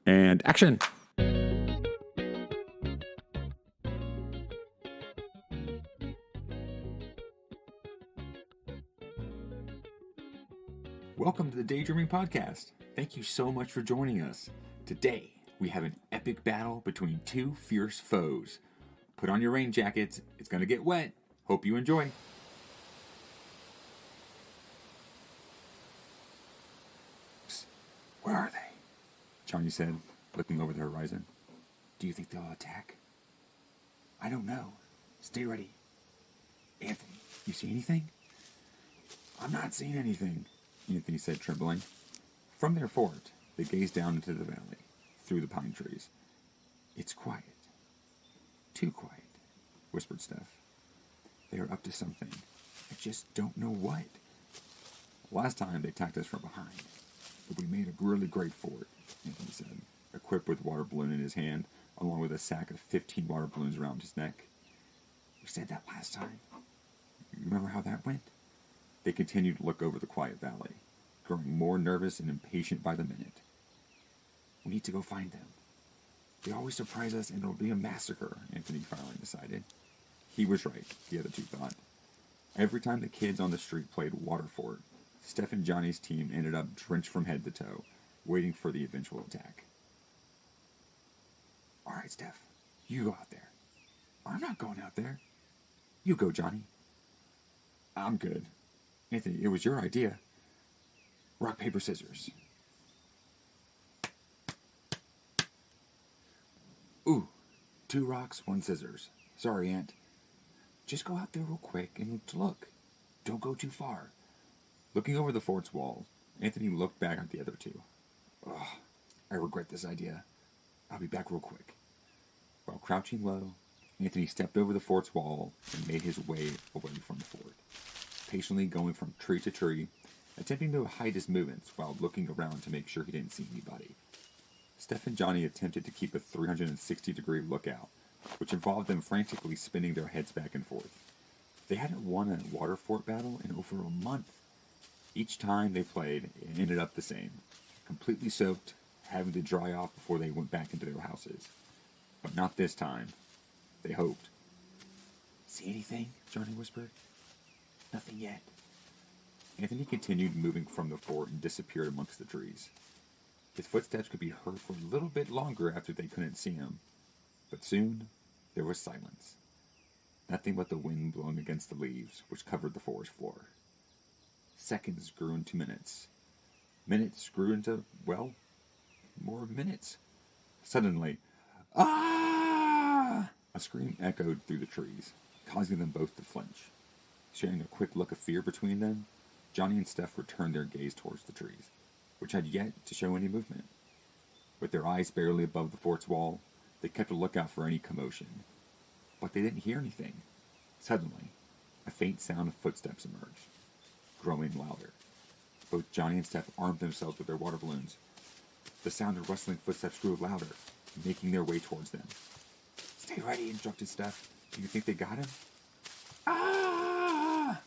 And action! Welcome to the Daydreaming Podcast. Thank you so much for joining us. Today, we have an epic battle between two fierce foes. Put on your rain jackets. It's going to get wet. Hope you enjoy. Psst, where are they? Johnny said, looking over the horizon. Do you think they'll attack? I don't know. Stay ready. Anthony, you see anything? I'm not seeing anything, Anthony said, trembling. From their fort, they gazed down into the valley, through the pine trees. It's quiet. Too quiet, whispered Steph. They are up to something. I just don't know what. Last time they attacked us from behind, but we made a really great fort, Anthony said, equipped with a water balloon in his hand, along with a sack of 15 water balloons around his neck. You said that last time. You remember how that went? They continued to look over the quiet valley, growing more nervous and impatient by the minute. We need to go find them. They always surprise us and it'll be a massacre, Anthony finally decided. He was right, the other two thought. Every time the kids on the street played Water Fort, Steph and Johnny's team ended up drenched from head to toe, waiting for the eventual attack. All right, Steph, you go out there. I'm not going out there. You go, Johnny. I'm good. Anthony, it was your idea. Rock, paper, scissors. Ooh, 2 rocks, 1 scissors. Sorry, Aunt. Just go out there real quick and look. Don't go too far. Looking over the fort's walls, Anthony looked back at the other two. Ugh, I regret this idea. I'll be back real quick. While crouching low, Anthony stepped over the fort's wall and made his way away from the fort, patiently going from tree to tree, attempting to hide his movements while looking around to make sure he didn't see anybody. Steph and Johnny attempted to keep a 360-degree lookout, which involved them frantically spinning their heads back and forth. They hadn't won a water fort battle in over a month. Each time they played, it ended up the same. Completely soaked, having to dry off before they went back into their houses. But not this time. They hoped. See anything? Johnny whispered. Nothing yet. Anthony continued moving from the fort and disappeared amongst the trees. His footsteps could be heard for a little bit longer after they couldn't see him. But soon, there was silence. Nothing but the wind blowing against the leaves, which covered the forest floor. Seconds grew into minutes. Minutes grew into, well, more minutes. Suddenly, ah! A scream echoed through the trees, causing them both to flinch. Sharing a quick look of fear between them, Johnny and Steph returned their gaze towards the trees, which had yet to show any movement. With their eyes barely above the fort's wall, they kept a lookout for any commotion. But they didn't hear anything. Suddenly, a faint sound of footsteps emerged, growing louder. Both Johnny and Steph armed themselves with their water balloons. The sound of rustling footsteps grew louder, making their way towards them. Stay ready, instructed Steph. Do you think they got him? Ah!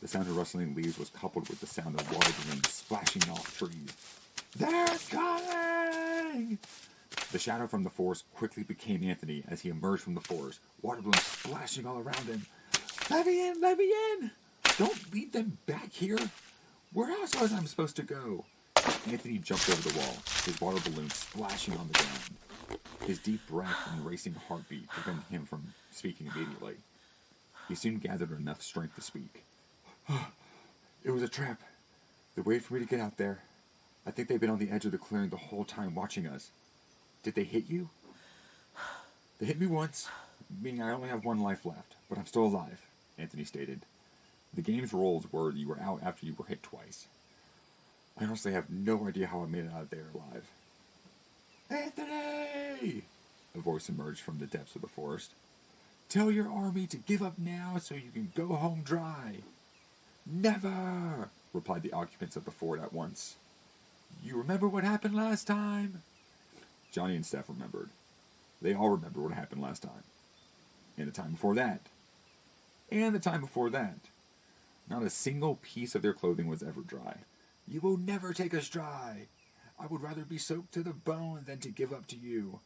The sound of rustling leaves was coupled with the sound of water balloons splashing off trees. They're coming! The shadow from the forest quickly became Anthony as he emerged from the forest, water balloons splashing all around him. Let me in! Let me in! Don't lead them back here! Where else was I supposed to go? Anthony jumped over the wall, his water balloon splashing on the ground. His deep breath and racing heartbeat prevented him from speaking immediately. He soon gathered enough strength to speak. It was a trap. They waited for me to get out there. I think they've been on the edge of the clearing the whole time watching us. Did they hit you? They hit me once, meaning I only have 1 life left, but I'm still alive, Anthony stated. The game's rules were you were out after you were hit twice. I honestly have no idea how I made it out of there alive. Anthony! A voice emerged from the depths of the forest. Tell your army to give up now so you can go home dry. Never, replied the occupants of the fort at once. You remember what happened last time? Johnny and Steph remembered. They all remembered what happened last time. And the time before that. And the time before that. Not a single piece of their clothing was ever dry. You will never take us dry. I would rather be soaked to the bone than to give up to you.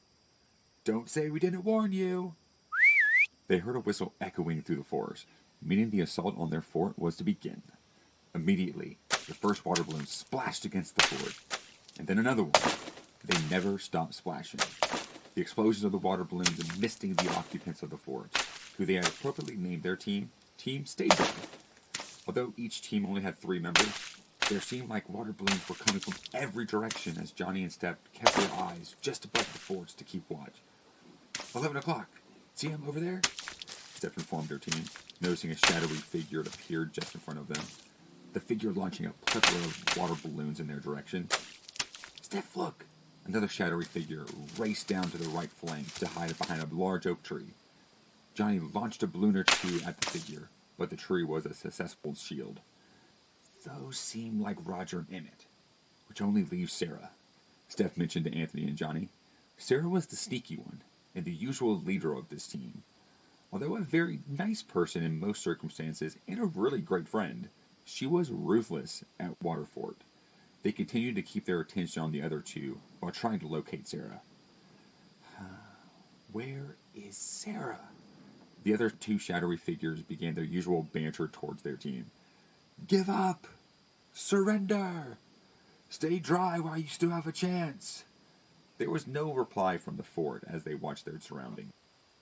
Don't say we didn't warn you. They heard a whistle echoing through the forest, meaning the assault on their fort was to begin. Immediately, the first water balloon splashed against the fort, and then another one. They never stopped splashing. The explosions of the water balloons misting the occupants of the fort, who they had appropriately named their team, Team Stay Dry. Although each team only had 3 members, there seemed like water balloons were coming from every direction as Johnny and Steph kept their eyes just above the forts to keep watch. 11 o'clock. See him over there? Steph informed their team, noticing a shadowy figure that appeared just in front of them. The figure launching a plethora of water balloons in their direction. Steph, look! Another shadowy figure raced down to the right flank to hide behind a large oak tree. Johnny launched a balloon or two at the figure, but the tree was a successful shield. Those seem like Roger and Emmett, which only leaves Sarah, Steph mentioned to Anthony and Johnny. Sarah was the sneaky one, and the usual leader of this team. Although a very nice person in most circumstances and a really great friend, she was ruthless at Waterfort. They continued to keep their attention on the other two while trying to locate Sarah. Where is Sarah? The other 2 shadowy figures began their usual banter towards their team. Give up! Surrender! Stay dry while you still have a chance! There was no reply from the fort as they watched their surroundings.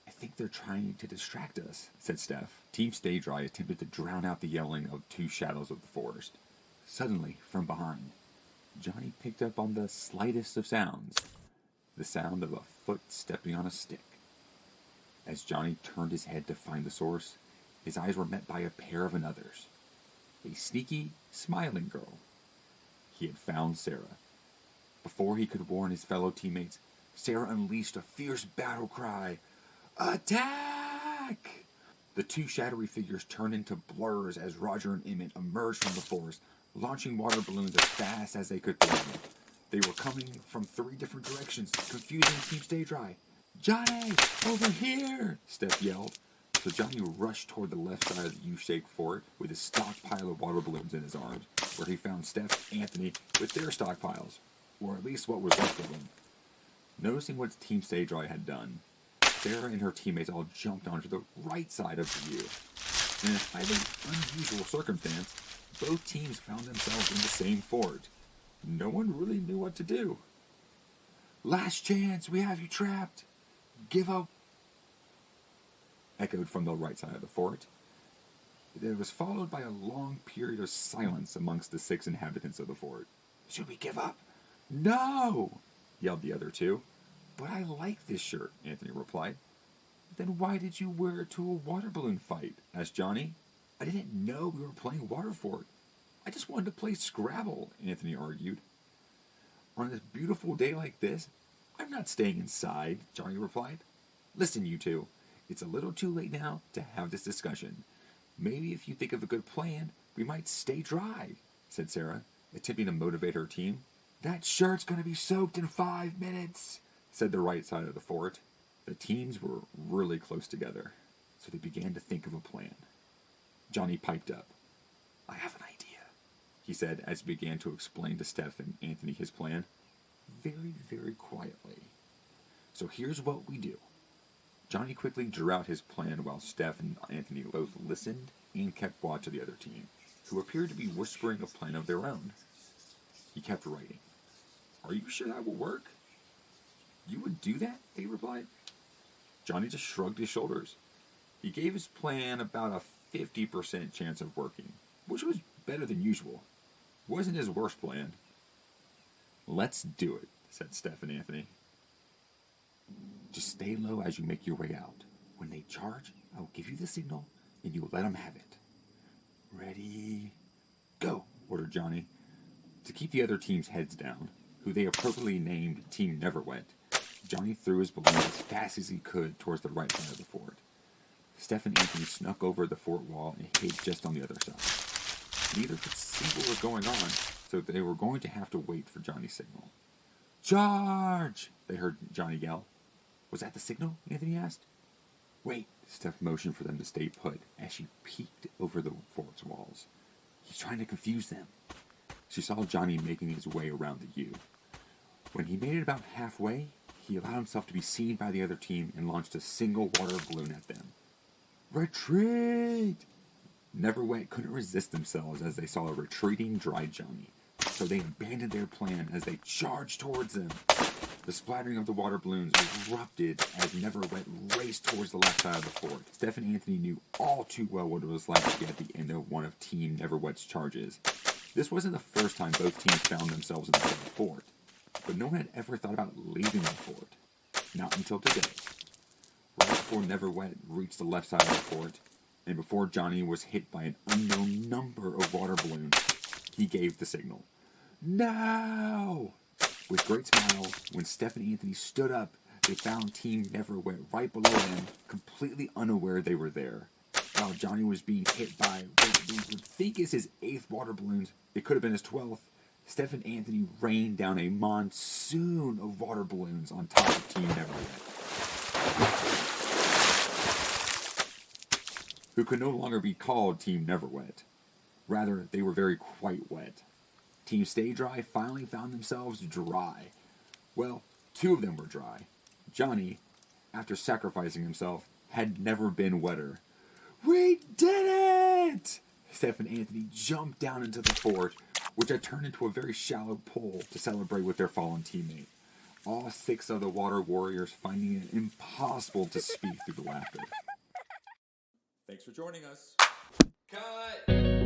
I think they're trying to distract us, said Steph. Team Stay Dry attempted to drown out the yelling of 2 shadows of the forest. Suddenly, from behind, Johnny picked up on the slightest of sounds. The sound of a foot stepping on a stick. As Johnny turned his head to find the source, his eyes were met by a pair of another's. A sneaky, smiling girl. He had found Sarah. Before he could warn his fellow teammates, Sarah unleashed a fierce battle cry. Attack! The 2 shadowy figures turned into blurs as Roger and Emmett emerged from the forest, launching water balloons as fast as they could throw them. They were coming from 3 different directions, confusing Team Stay Dry. Johnny, over here! Steph yelled. So Johnny rushed toward the left side of the U-shaped fort with his stockpile of water balloons in his arms, where he found Steph and Anthony with their stockpiles, or at least what was left of them. Noticing what Team Stay Dry had done, Sarah and her teammates all jumped onto the right side of the U. In a highly unusual circumstance, both teams found themselves in the same fort. No one really knew what to do. Last chance, we have you trapped. Give up. Echoed from the right side of the fort. It was followed by a long period of silence amongst the 6 inhabitants of the fort. Should we give up? No! Yelled the other 2. But I like this shirt, Anthony replied. Then why did you wear it to a water balloon fight? Asked Johnny. I didn't know we were playing Waterfort. I just wanted to play Scrabble, Anthony argued. On a beautiful day like this, I'm not staying inside, Johnny replied. Listen, you 2. It's a little too late now to have this discussion. Maybe if you think of a good plan, we might stay dry, said Sarah, attempting to motivate her team. That shirt's going to be soaked in 5 minutes, said the right side of the fort. The teams were really close together, so they began to think of a plan. Johnny piped up. I have an idea, he said as he began to explain to Steph and Anthony his plan. Very, very quietly. So here's what we do. Johnny quickly drew out his plan while Steph and Anthony both listened and kept watch of the other team, who appeared to be whispering a plan of their own. He kept writing. Are you sure that will work? You would do that? They replied. Johnny just shrugged his shoulders. He gave his plan about a 50% chance of working, which was better than usual. Wasn't his worst plan. Let's do it, said Steph and Anthony. Just stay low as you make your way out. When they charge, I will give you the signal, and you will let them have it. Ready? Go, ordered Johnny. To keep the other team's heads down, who they appropriately named Team Neverwet, Johnny threw his balloon as fast as he could towards the right side of the fort. Steph and Anthony snuck over the fort wall and hid just on the other side. Neither could see what was going on, so they were going to have to wait for Johnny's signal. Charge! They heard Johnny yell. Was that the signal? Anthony asked. Wait, Steph motioned for them to stay put as she peeked over the fort's walls. He's trying to confuse them. She saw Johnny making his way around the U. When he made it about halfway, he allowed himself to be seen by the other team and launched a single water balloon at them. Retreat! Never Wet couldn't resist themselves as they saw a retreating Dry Johnny, so they abandoned their plan as they charged towards him. The splattering of the water balloons erupted as Never Wet raced towards the left side of the fort. Steph and Anthony knew all too well what it was like to be at the end of one of Team Never Wet's charges. This wasn't the first time both teams found themselves in the same fort, but no one had ever thought about leaving the fort. Not until today. Right before Never Wet reached the left side of the fort, and before Johnny was hit by an unknown number of water balloons, he gave the signal. Now! With great smiles, when Steph and Anthony stood up, they found Team Never Wet right below them, completely unaware they were there. While Johnny was being hit by what we would think is his 8th water balloons, it could have been his 12th, Steph and Anthony rained down a monsoon of water balloons on top of Team Never Wet, who could no longer be called Team Never Wet. Rather, they were very quite wet. Team Stay Dry finally found themselves dry. Well, 2 of them were dry. Johnny, after sacrificing himself, had never been wetter. We did it! Steph and Anthony jumped down into the fort, which had turned into a very shallow pool to celebrate with their fallen teammate. All 6 of the water warriors finding it impossible to speak through the laughter. Thanks for joining us. Cut!